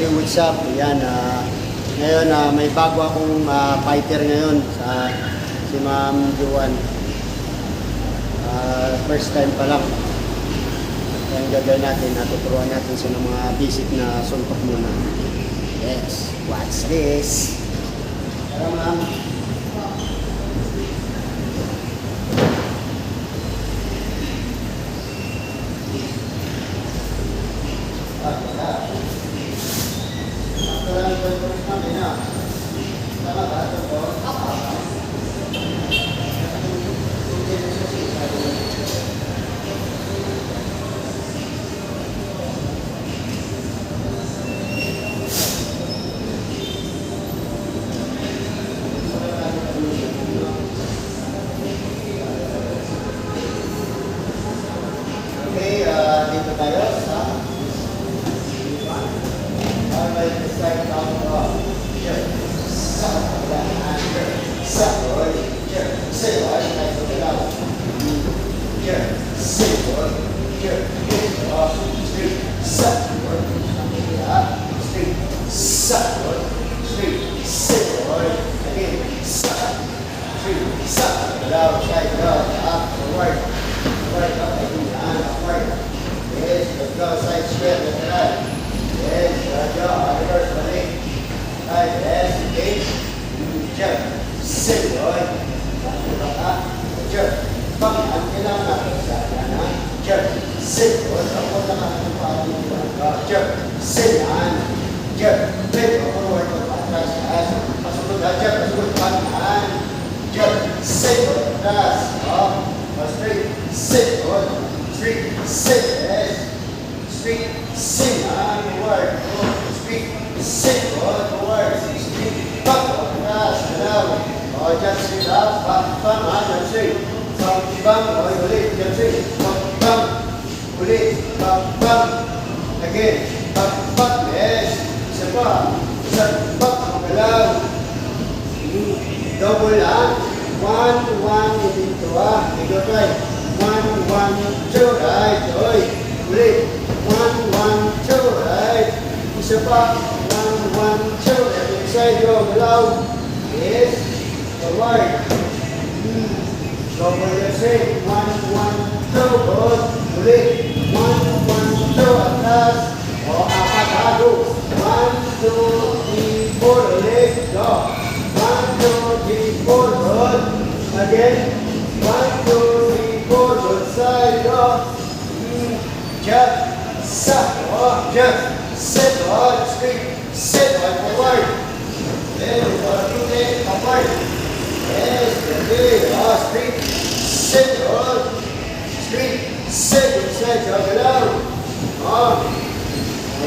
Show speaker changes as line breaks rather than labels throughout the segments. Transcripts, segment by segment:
Hey, what's up? Yan, ngayon may bago akong fighter ngayon si Ma'am Juan. First time pa lang. Kaya gagawin natin, natuturuan natin sa mga basic na suntok muna. Yes, what's this? Tara ma'am. Dito tayo sa side down off. Here. Yes, let's go side straight, left right. Yes, good job. Reverse balik. Right, yes, engage. Jump. Sit, boy. Jump. Pangyan, kailangan natin sa yan, ha? Jump. Sit, boy. Ako lang ang parang jump. Sit, yan. Jump. Flip, forward, patras, taas. Pasunod na, jump. Pasunod, pangyan. Jump. Sit, boy. Patras. Straight. Sit, boy. Straight. Sit, yes. Straight, sit, forward, straight, sit, forward, straight, back, atrás, down, jump straight up, back, jump straight, bang, ulit, jump straight, bang, ulit, bang, again, back, yes, isa pa, magalaw, double lang, 1, 1, dito ikaw try, 1, 1, 2, right, ulit, 1, 1, 2, right? Isa pa, 1, 1, 2. Left side, go, galaw. Yes. Forward. Double left side. 1, 1, 2. Good. Ulit. 1, 1, 2. Atras. Apat, hago. 1, 2, 3, 4. Ulit. Go. 1, 2, 3, 4. Good. Again. 1, 2, 3, 4. Good side. Go. Jump. Jump, sit, straight, forward. Then, upward. Yes, straight, sit, straight, inside, jump it out.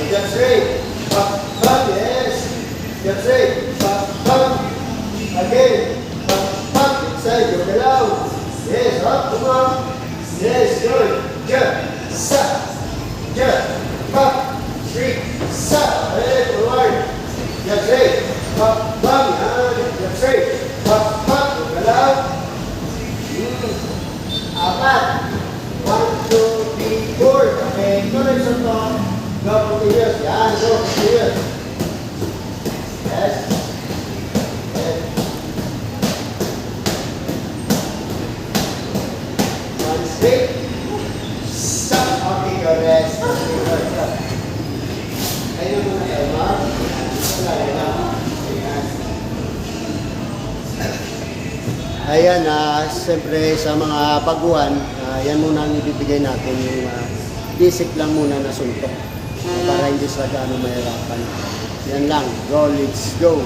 Jump straight, bump, yes, jump straight, bump, again, bump, inside, jump it out. Yes, up, come on. Yes, good, jump, jump, back, straight, forward, jump straight, bang, jump straight, galaw, apat, 1, 2, 3, 4, okay, tuloy sa to, go continuous, yan, go continuous, yes, one straight, okay, go rest. Ayun muna kayo, ma'am. Ayan, siyempre sa mga baguhan, yan muna ang ibibigay natin, yung basic lang muna na suntok para hindi sa gaano mahirapan. Yan lang. Go, let's go.